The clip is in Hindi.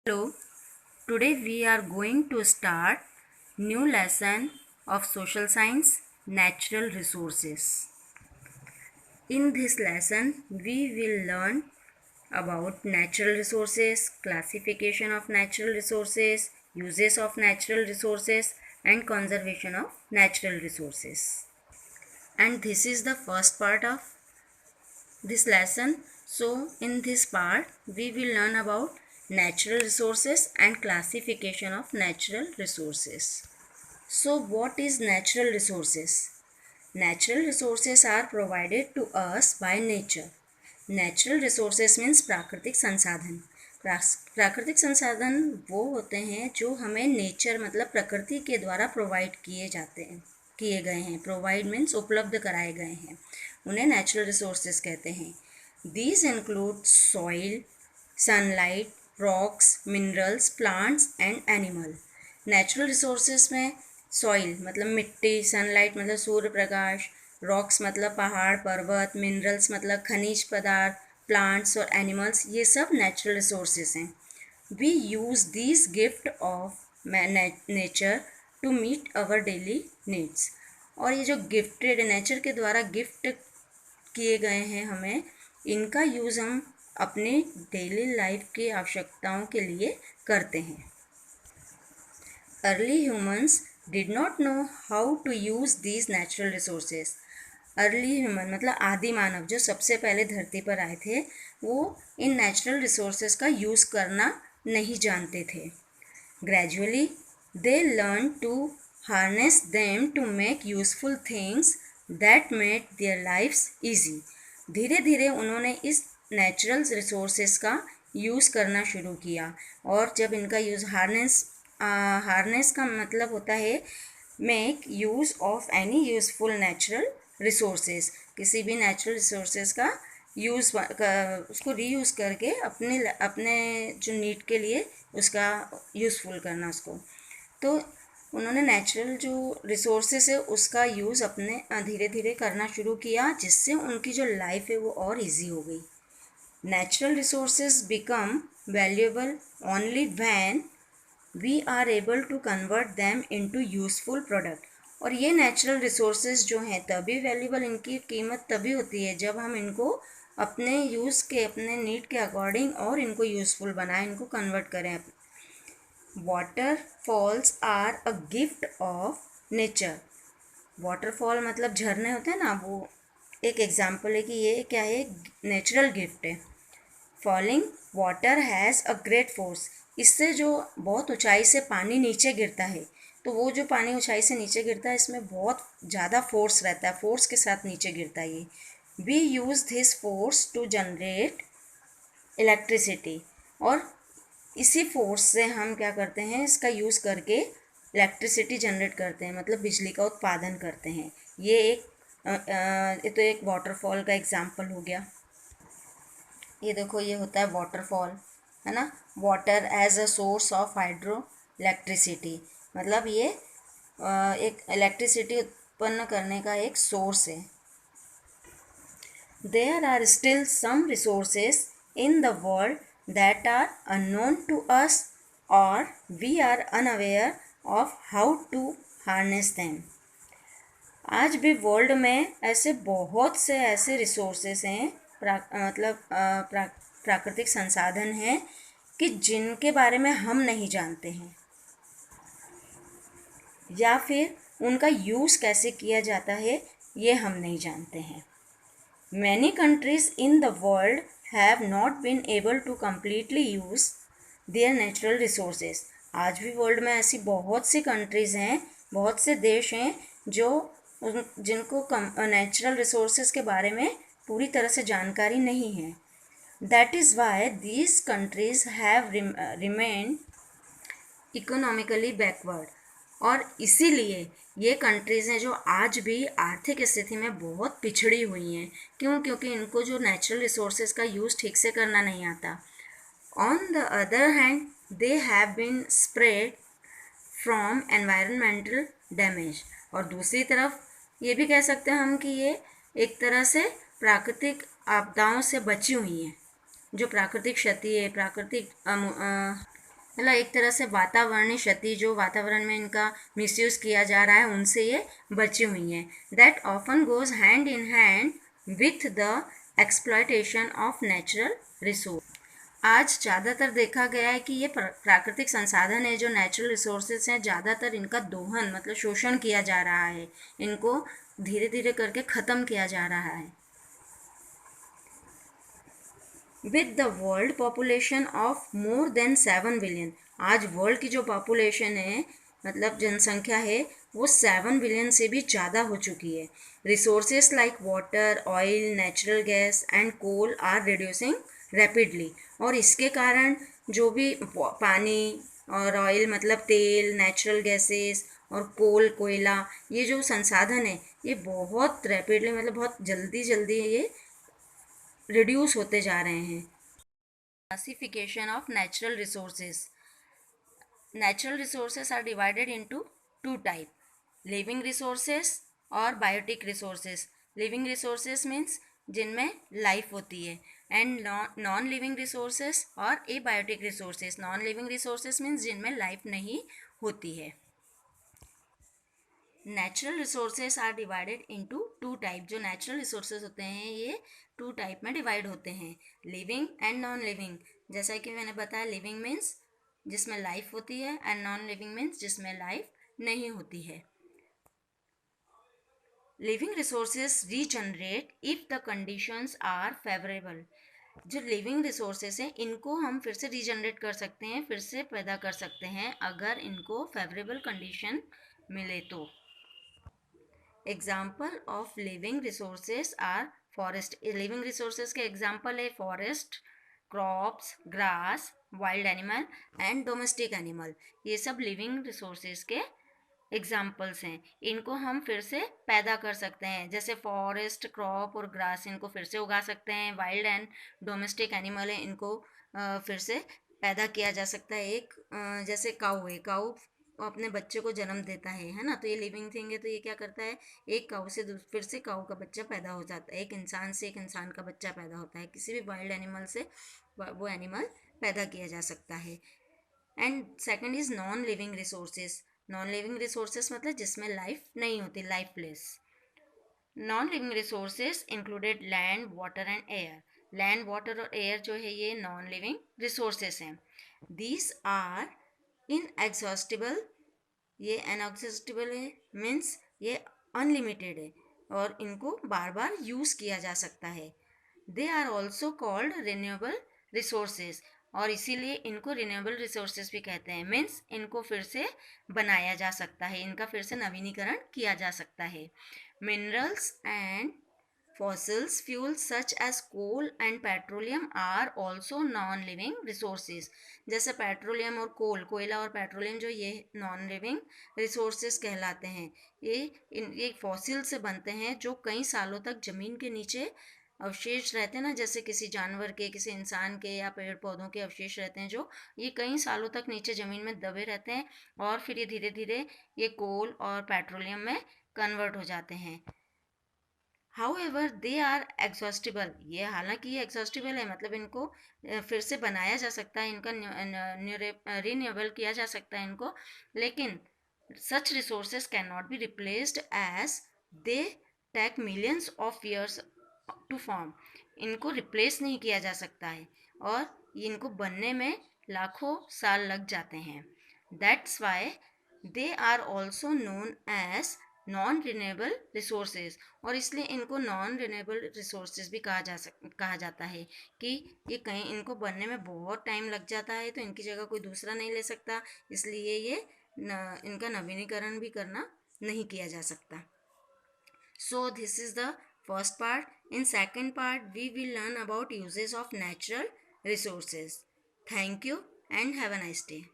Hello, today we are going to start new lesson of social science natural resources. In this lesson we will learn about natural resources, classification of natural resources, uses of natural resources and conservation of natural resources. And this is the first part of this lesson. So in this part we will learn about natural resources and classification of natural resources. So what is natural resources? Natural resources are provided to us by nature. Natural resources means प्राकृतिक संसाधन. प्राकृतिक संसाधन वो होते हैं जो हमें नेचर मतलब प्रकृति के द्वारा प्रोवाइड किए गए हैं. प्रोवाइड मीन्स उपलब्ध कराए गए हैं, उन्हें नेचुरल रिसोर्सेस कहते हैं. These include soil, sunlight, rocks, minerals, plants and animal. Natural resources में सॉइल मतलब मिट्टी, सनलाइट मतलब सूर्य प्रकाश, रॉक्स मतलब पहाड़ पर्वत, मिनरल्स मतलब खनिज पदार्थ, प्लांट्स और एनिमल्स, ये सब नेचुरल रिसोर्सेस हैं. We use these gift of nature to meet our daily needs. और ये जो गिफ्टेड नेचर के द्वारा गिफ्ट किए गए हैं हमें, इनका यूज़ हम अपने डेली लाइफ की आवश्यकताओं के लिए करते हैं. Early humans did not know how to use these natural resources. Early human मतलब आदि मानव जो सबसे पहले धरती पर आए थे, वो इन नेचुरल रिसोर्सेज का यूज़ करना नहीं जानते थे. Gradually they learn to harness them to make useful things that made their lifes easy. धीरे धीरे उन्होंने इस नेचुरल रिसोर्सेज का यूज़ करना शुरू किया. और जब इनका यूज़ हार्नेस का मतलब होता है make use of any useful natural resources. किसी भी नेचुरल रिसोर्सेज का यूज़ उसको रीयूज़ करके अपने जो नीड के लिए उसका यूज़फुल करना उसको. तो उन्होंने नेचुरल जो रिसोर्सेज है उसका यूज़ अपने धीरे धीरे करना शुरू किया, जिससे उनकी जो लाइफ है वो और इजी हो गई. Natural resources become valuable only when we are able to convert them into useful product. और ये नेचुरल रिसोर्सेज जो हैं तभी वैल्यूएबल, इनकी कीमत तभी होती है जब हम इनको अपने यूज़ के अपने नीड के अकॉर्डिंग और इनको यूज़फुल बनाएं, इनको कन्वर्ट करें. Waterfalls are a gift of nature. Waterfall मतलब झरने होते हैं ना, वो एक एग्जाम्पल है कि ये क्या है, नेचुरल गिफ्ट है. Falling water has a great force. इससे जो बहुत ऊंचाई से पानी नीचे गिरता है, तो वो जो पानी ऊंचाई से नीचे गिरता है इसमें बहुत ज़्यादा फोर्स रहता है, फोर्स के साथ नीचे गिरता है ये. We use this force to generate electricity. और इसी फोर्स से हम क्या करते हैं, इसका यूज़ करके इलेक्ट्रिसिटी जनरेट करते हैं, मतलब बिजली का उत्पादन करते हैं. ये तो एक वाटरफॉल का एग्जाम्पल हो गया. ये देखो, ये होता है वाटरफॉल, है ना. Water as a source of hydro electricity मतलब ये एक इलेक्ट्रिसिटी उत्पन्न करने का एक सोर्स है. There are still some resources in the world that are unknown to us और we are unaware of how to harness them. आज भी वर्ल्ड में ऐसे बहुत से ऐसे रिसोर्सेज हैं, प्राकृतिक संसाधन हैं कि जिनके बारे में हम नहीं जानते हैं, या फिर उनका यूज़ कैसे किया जाता है ये हम नहीं जानते हैं. Many countries in the world have not been able to completely use their natural resources. आज भी वर्ल्ड में ऐसी बहुत सी कंट्रीज़ हैं, बहुत से देश हैं जिनको नेचुरल रिसोर्सेज के बारे में पूरी तरह से जानकारी नहीं है. That is why these countries have remained economically backward. और इसीलिए ये कंट्रीज़ हैं जो आज भी आर्थिक स्थिति में बहुत पिछड़ी हुई हैं. क्यों? क्योंकि इनको जो नेचुरल रिसोर्सेज का यूज़ ठीक से करना नहीं आता. On the other hand they have been spread from environmental damage. और दूसरी तरफ ये भी कह सकते हैं हम कि ये एक तरह से प्राकृतिक आपदाओं से बची हुई हैं. जो प्राकृतिक क्षति है, प्राकृतिक मतलब एक तरह से वातावरणीय क्षति, जो वातावरण में इनका मिसयूज़ किया जा रहा है, उनसे ये बची हुई हैं. That often goes hand in hand with the exploitation of natural resource. आज ज़्यादातर देखा गया है कि ये प्राकृतिक संसाधन है, जो नेचुरल रिसोर्सेज हैं, ज़्यादातर इनका दोहन मतलब शोषण किया जा रहा है. इनको धीरे धीरे करके ख़त्म किया जा रहा है. With the world population of more than 7 billion, आज वर्ल्ड की जो पॉपुलेशन है, मतलब जनसंख्या है, वो 7 बिलियन से भी ज़्यादा हो चुकी है. Resources like water, oil, natural gas and coal are reducing rapidly. और इसके कारण जो भी पानी और ऑयल मतलब तेल, नेचुरल गैसेस और कोल, कोयला, ये जो संसाधन है, ये बहुत रैपिडली मतलब बहुत जल्दी जल्दी ये रिड्यूस होते जा रहे हैं. Classification of natural resources. Natural resources are divided into 2 type, living resources or biotic resources. Living resources means जिनमें लाइफ होती है, and non living resources or abiotic resources. Non living resources means जिनमें लाइफ नहीं होती है. Natural resources are divided into 2 type. जो नेचुरल रिसोर्सेज होते हैं ये 2 टाइप में डिवाइड होते हैं, लिविंग एंड नॉन लिविंग. जैसा कि मैंने बताया, लिविंग मीन्स जिसमें लाइफ होती है एंड नॉन लिविंग मीन्स जिसमें लाइफ नहीं होती है. Living resources regenerate if the conditions are favourable. जो लिविंग रिसोर्सेज हैं, इनको हम फिर से रीजनरेट कर सकते हैं, फिर से पैदा कर सकते हैं, अगर इनको फेवरेबल कंडीशन मिले तो. Example of living resources are forest. Living resources के एग्जाम्पल है forest, crops, grass, wild animal and domestic animal. ये सब लिविंग रिसोर्सेज के एग्जाम्पल्स हैं. इनको हम फिर से पैदा कर सकते हैं, जैसे फॉरेस्ट, क्रॉप और ग्रास, इनको फिर से उगा सकते हैं. वाइल्ड एंड डोमेस्टिक एनिमल है, इनको फिर से पैदा किया जा सकता है. एक जैसे काऊ है, काऊ अपने बच्चे को जन्म देता है ना, तो ये लिविंग थिंग है. तो ये क्या करता है, एक काऊ से फिर से काऊ का बच्चा पैदा हो जाता है. एक इंसान से एक इंसान का बच्चा पैदा होता है. किसी भी वाइल्ड एनिमल से वो एनिमल पैदा किया जा सकता है. And second is non living resources. Non living resources मतलब जिसमें लाइफ नहीं होती, lifeless. Non living resources included land, water and air. Land, water और एयर जो है ये नॉन लिविंग रिसोर्सेज हैं. These are inexhaustible. ये अनएग्जॉस्टिबल है मीन्स ये अनलिमिटेड है और इनको बार बार यूज़ किया जा सकता है. They are also called renewable resources, और इसीलिए इनको रिन्यूएबल रिसोर्सेज भी कहते हैं. मीन्स इनको फिर से बनाया जा सकता है, इनका फिर से नवीनीकरण किया जा सकता है. Minerals and fossils fuels such as coal and petroleum are also non living resources. जैसे पेट्रोलियम और कोयला और पेट्रोलियम जो ये नॉन लिविंग रिसोर्सेज कहलाते हैं. ये फॉसिल से बनते हैं जो कई सालों तक ज़मीन के नीचे अवशेष रहते हैं ना, जैसे किसी जानवर के, किसी इंसान के या पेड़ पौधों के अवशेष रहते हैं, जो ये कई सालों तक नीचे ज़मीन में दबे रहते हैं और फिर ये धीरे धीरे ये कोल और पेट्रोलियम में कन्वर्ट हो जाते हैं. However they are exhaustible. ये हालांकि ये एग्जॉस्टिबल है, मतलब इनको फिर से बनाया जा सकता है, इनका रिन्यूएबल किया जा सकता है इनको, लेकिन such resources can not be replaced as they take millions of years to form. इनको रिप्लेस नहीं किया जा सकता है और इनको बनने में लाखों साल लग जाते हैं. That's why they are also known as non renewable resources. और इसलिए इनको नॉन रिन्यूएबल रिसोर्सेज भी कहा जाता है कि ये कहीं इनको बनने में बहुत टाइम लग जाता है, तो इनकी जगह कोई दूसरा नहीं ले सकता, इसलिए ये इनका नवीनीकरण भी करना नहीं किया जा सकता. So this is the first part. In second part we will learn about uses of natural resources. Thank you and have a nice day.